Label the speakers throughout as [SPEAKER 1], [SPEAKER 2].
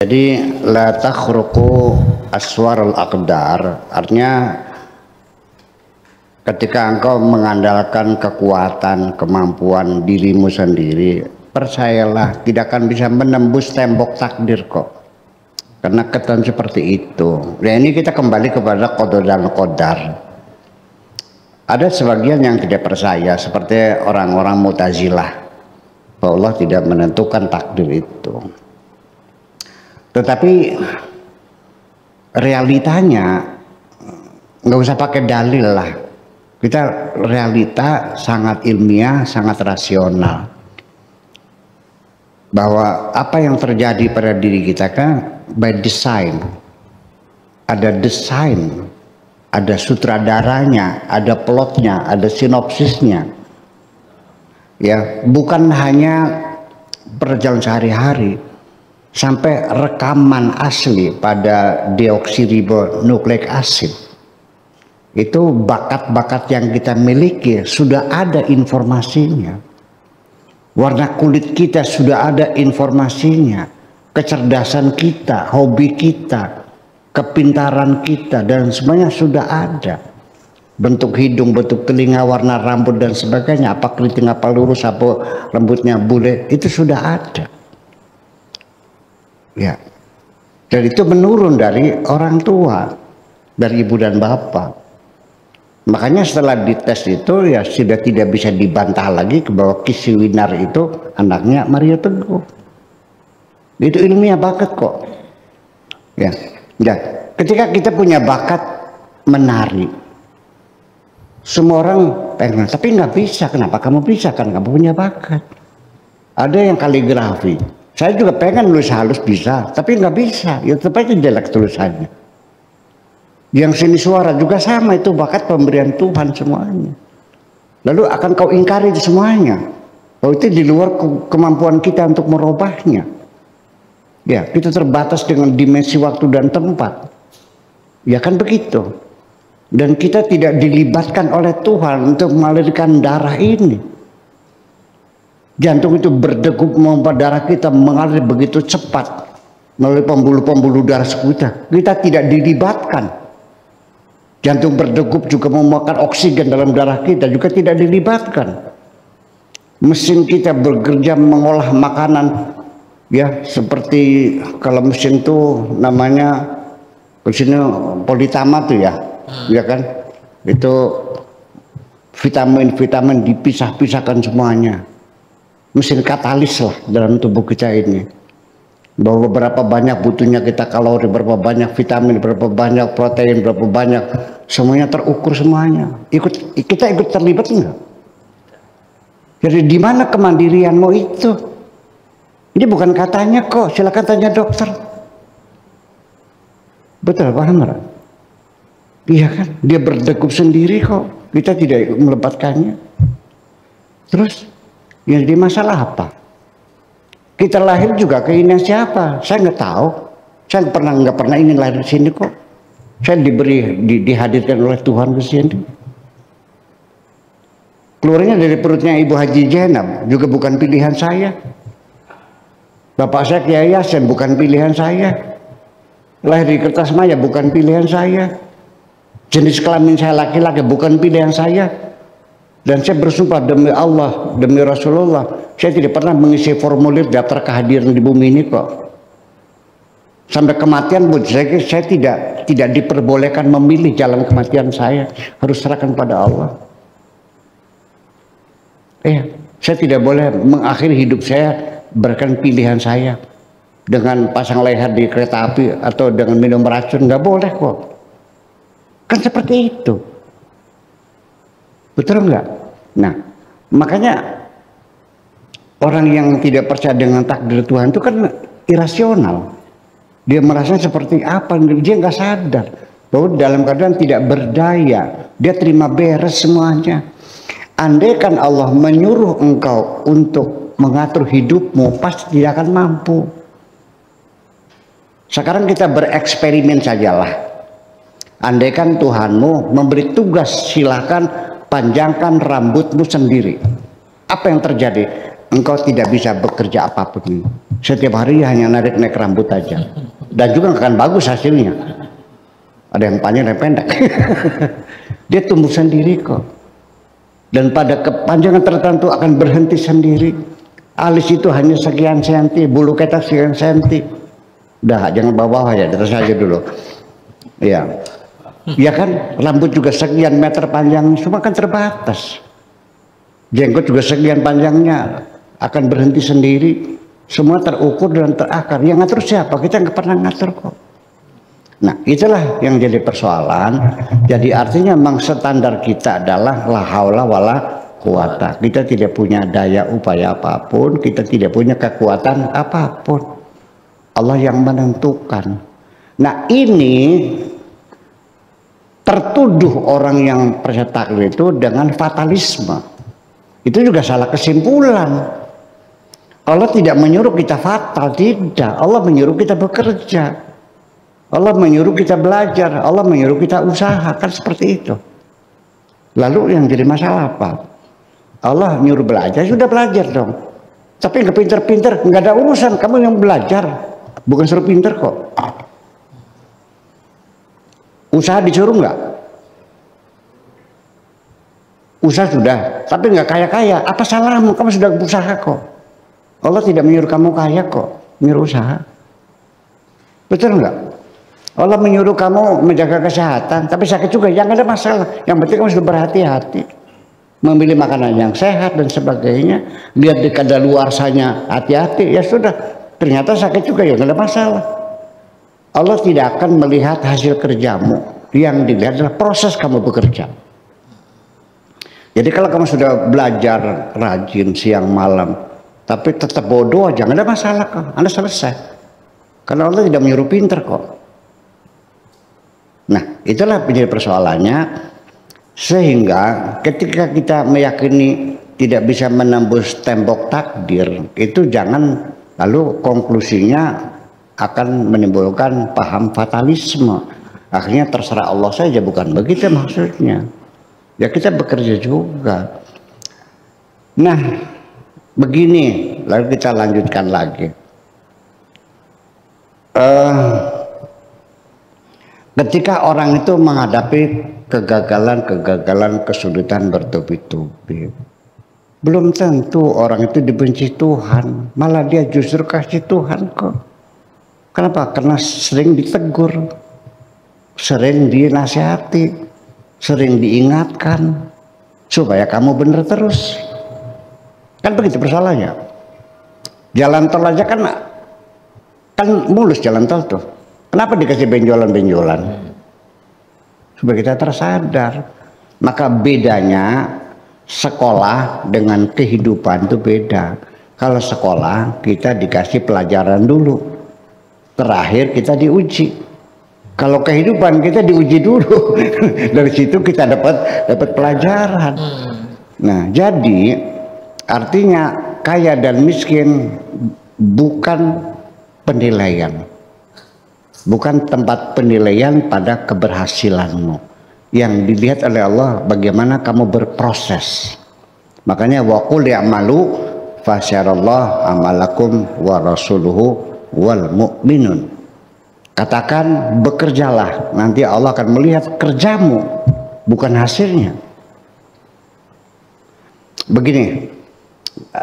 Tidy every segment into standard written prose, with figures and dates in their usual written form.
[SPEAKER 1] Jadi la takhruqu aswarul aqdar, artinya ketika engkau mengandalkan kekuatan, kemampuan dirimu sendiri, percayalah tidak akan bisa menembus tembok takdir kok. Karena ketentuan seperti itu. Nah, ini kita kembali kepada qada dan qadar. Ada sebagian yang tidak percaya seperti orang-orang Mu'tazilah bahwa Allah tidak menentukan takdir itu. Tetapi realitanya nggak usah pakai dalil lah. Kita realita sangat ilmiah, sangat rasional. Bahwa apa yang terjadi pada diri kita kan by design. Ada desain, ada sutradaranya, ada plotnya, ada sinopsisnya. Ya, bukan hanya perjalanan sehari-hari, sampai rekaman asli pada deoksiribonukleik asid. Itu bakat-bakat yang kita miliki sudah ada informasinya. Warna kulit kita sudah ada informasinya. Kecerdasan kita, hobi kita, kepintaran kita, dan semuanya sudah ada. Bentuk hidung, bentuk telinga, warna rambut dan sebagainya, apa keriting, apa lurus, apa rambutnya bule, itu sudah ada. Ya. Dan itu menurun dari orang tua, dari ibu dan bapak. Makanya setelah dites itu ya sudah tidak bisa dibantah lagi bahwa Kisi Winar itu anaknya Mario Teguh. Itu ilmiah bakat kok. Ya. Ya. Ketika kita punya bakat menari, semua orang pengen, tapi nggak bisa. Kenapa kamu bisa? Kan kamu punya bakat. Ada yang kaligrafi. Saya juga pengen nulis halus bisa, tapi nggak bisa. Ya tetap aja jelek tulisannya. Yang seni suara juga sama, itu bakat pemberian Tuhan semuanya. Lalu akan kau ingkari semuanya. Bahwa itu di luar kemampuan kita untuk merubahnya. Ya, kita terbatas dengan dimensi waktu dan tempat. Ya kan begitu. Dan kita tidak dilibatkan oleh Tuhan untuk mengalirkan darah ini. Jantung itu berdegup membuat darah kita mengalir begitu cepat melalui pembuluh-pembuluh darah kita. Kita tidak dilibatkan. Jantung berdegup juga memakan oksigen dalam darah kita, juga tidak dilibatkan. Mesin kita bekerja mengolah makanan, ya seperti kalau mesin itu namanya mesin politama tuh ya. Ya kan, itu vitamin-vitamin dipisah-pisahkan semuanya. Mesin katalis lah dalam tubuh kita ini. Bahwa berapa banyak butuhnya kita kalori, berapa banyak vitamin, berapa banyak protein, berapa banyak, semuanya terukur semuanya. Kita ikut terlibat enggak? Jadi di mana kemandirianmu itu? Ini bukan katanya kok, silakan tanya dokter. Betul, paham nggak? Iya kan, dia berdegup sendiri kok, kita tidak melebatkannya. Terus yang jadi masalah apa? Kita lahir juga keinginan siapa? Saya nggak tahu. Saya nggak pernah ingin lahir di sini kok. Saya dihadirkan oleh Tuhan ke sini. Keluarnya dari perutnya Ibu Haji Zainab juga bukan pilihan saya. Bapak saya Kiai Yasin bukan pilihan saya. Lahir di Kertasmaya bukan pilihan saya. Jenis kelamin saya laki-laki bukan pilihan saya. Dan saya bersumpah demi Allah, demi Rasulullah, saya tidak pernah mengisi formulir daftar kehadiran di bumi ini kok. Sampai kematian pun saya tidak diperbolehkan memilih jalan kematian saya, harus serahkan pada Allah. Saya tidak boleh mengakhiri hidup saya berikan pilihan saya dengan pasang leher di kereta api atau dengan minum racun, nggak boleh kok. Kan seperti itu. Betul enggak? Nah, makanya orang yang tidak percaya dengan takdir Tuhan itu kan irasional. Dia merasa seperti apa, dia nggak sadar bahwa dalam keadaan tidak berdaya, dia terima beres semuanya. Andai kan Allah menyuruh engkau untuk mengatur hidupmu, pasti tidak akan mampu. Sekarang kita bereksperimen sajalah. Andaikan Tuhanmu memberi tugas, silakan panjangkan rambutmu sendiri. Apa yang terjadi? engkau tidak bisa bekerja apapun. Setiap hari hanya narik-narik rambut aja. Dan juga nggak akan bagus hasilnya. Ada yang panjang, ada yang pendek. Dia tumbuh sendiri kok. Dan pada kepanjangan tertentu akan berhenti sendiri. Alis itu hanya sekian senti, bulu ketek sekian senti. Udah, jangan bawa-bawa ya, terus aja dulu. Ya, ya kan, rambut juga sekian meter panjangnya, semua kan terbatas. Jenggot juga sekian panjangnya, akan berhenti sendiri. Semua terukur dan terakar. Yang ngatur siapa? Kita nggak pernah ngatur kok. Nah, itulah yang jadi persoalan. Jadi artinya memang standar kita adalah la haula wala quwata. Kita tidak punya daya upaya apapun, kita tidak punya kekuatan apapun. Allah yang menentukan. Nah, ini tertuduh orang yang percaya takdir itu dengan fatalisme. Itu juga salah kesimpulan. Allah tidak menyuruh kita fatal, tidak. Allah menyuruh kita bekerja. Allah menyuruh kita belajar, Allah menyuruh kita usaha, kan seperti itu. Lalu yang jadi masalah apa? Allah nyuruh belajar, sudah belajar dong. Tapi nggak pinter-pinter, nggak ada urusan, kamu yang belajar, bukan suruh pinter kok. Usaha disuruh nggak? Usaha sudah, tapi nggak kaya-kaya. Apa salahmu? Kamu sudah berusaha kok. Allah tidak menyuruh kamu kaya kok, menyuruh usaha. Betul nggak? Allah menyuruh kamu menjaga kesehatan, tapi sakit juga, yang ada masalah. Yang penting kamu sudah berhati-hati, memilih makanan yang sehat dan sebagainya. Lihat di kadaluarsanya, hati-hati. Ya sudah, ternyata sakit juga, ya nggak ada masalah. Allah tidak akan melihat hasil kerjamu, yang dilihat adalah proses kamu bekerja. Jadi kalau kamu sudah belajar rajin siang malam, tapi tetap bodoh aja, nggak ada masalah kok, Anda selesai. Karena Allah tidak menyuruh pinter kok. Nah, itulah menjadi persoalannya. Sehingga ketika kita meyakini tidak bisa menembus tembok takdir, itu jangan lalu konklusinya akan menimbulkan paham fatalisme. Akhirnya terserah Allah saja, bukan begitu maksudnya. Ya kita bekerja juga. Nah, begini, lalu kita lanjutkan lagi. Ketika orang itu menghadapi kegagalan, kesulitan bertubi-tubi, belum tentu orang itu dibenci Tuhan, malah dia justru kasih Tuhan kok. Kenapa? Karena sering ditegur, sering dinasihati, sering diingatkan supaya kamu benar terus. Kan begitu persoalannya. Jalan tol aja kan mulus jalan tol tuh. Kenapa dikasih benjolan-benjolan? Supaya kita tersadar. Maka bedanya sekolah dengan kehidupan itu beda. Kalau sekolah kita dikasih pelajaran dulu, terakhir kita diuji. Kalau kehidupan kita diuji dulu, dari situ kita dapat pelajaran. Nah, jadi artinya kaya dan miskin bukan penilaian. Bukan tempat penilaian pada keberhasilanmu. Yang dilihat oleh Allah bagaimana kamu berproses. Makanya waqul ya'malu fasyarallahu amalakum wa rasuluhu wal mu'minun. Katakan bekerjalah, nanti Allah akan melihat kerjamu, bukan hasilnya. Begini,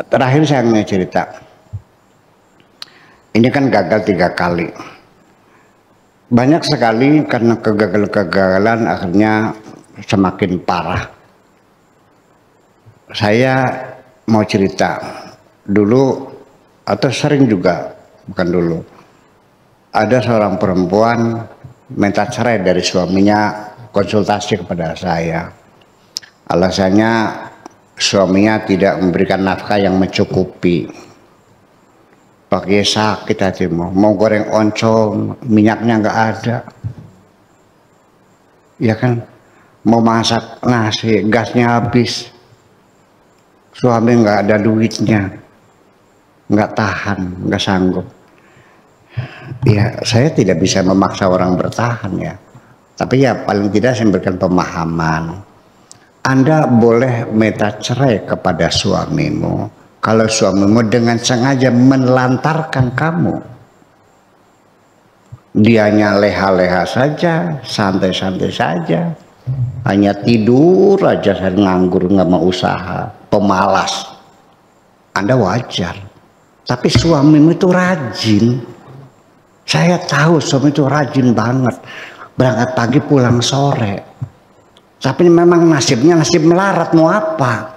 [SPEAKER 1] terakhir saya mau cerita. Ini kan gagal 3 kali. Banyak sekali karena kegagalan akhirnya semakin parah. Saya mau cerita dulu, atau sering juga, bukan dulu. Ada seorang perempuan minta cerai dari suaminya, konsultasi kepada saya. Alasannya suaminya tidak memberikan nafkah yang mencukupi. Pakai sakit hatimu, mau goreng oncom, minyaknya nggak ada, ya kan? Mau masak nasi, gasnya habis, suami nggak ada duitnya, nggak tahan, nggak sanggup. Ya, saya tidak bisa memaksa orang bertahan ya, tapi ya paling tidak saya memberikan pemahaman. Anda boleh minta cerai kepada suamimu, kalau suamimu dengan sengaja menelantarkan kamu, dianya leha-leha saja, santai-santai saja, hanya tidur aja, nganggur, nggak mau usaha, pemalas, Anda wajar. Tapi suamimu itu rajin. Saya tahu suami itu rajin banget, berangkat pagi pulang sore. Tapi memang nasibnya nasib melarat, mau apa?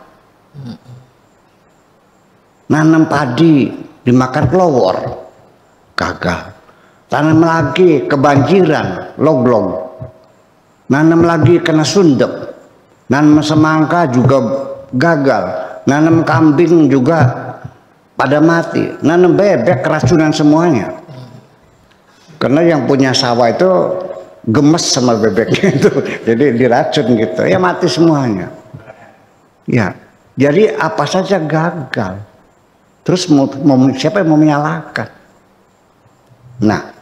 [SPEAKER 1] Nanam padi dimakan kelowor, gagal. Tanam lagi kebanjiran, loglog. Nanam lagi kena sundep. Nanam semangka juga gagal. Nanam kambing juga pada mati. Nanam bebek keracunan semuanya. Karena yang punya sawah itu gemes sama bebeknya itu, jadi diracun gitu. Ya mati semuanya. Ya, jadi apa saja gagal. Terus siapa yang mau menyalahkan? Nah,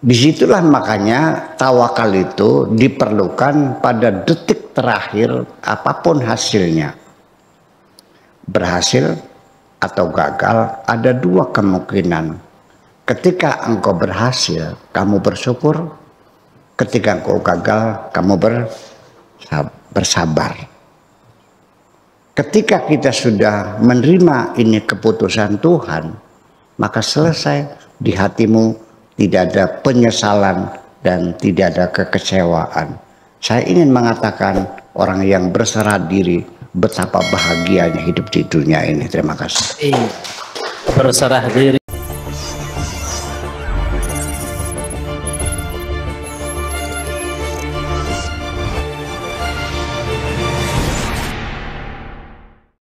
[SPEAKER 1] disitulah makanya tawakal itu diperlukan pada detik terakhir apapun hasilnya. Berhasil atau gagal, ada dua kemungkinan. Ketika engkau berhasil, kamu bersyukur. Ketika engkau gagal, kamu bersabar. Ketika kita sudah menerima ini keputusan Tuhan, maka selesai, di hatimu tidak ada penyesalan dan tidak ada kekecewaan. Saya ingin mengatakan orang yang berserah diri betapa bahagianya hidup di dunia ini. Terima kasih.
[SPEAKER 2] Berserah diri.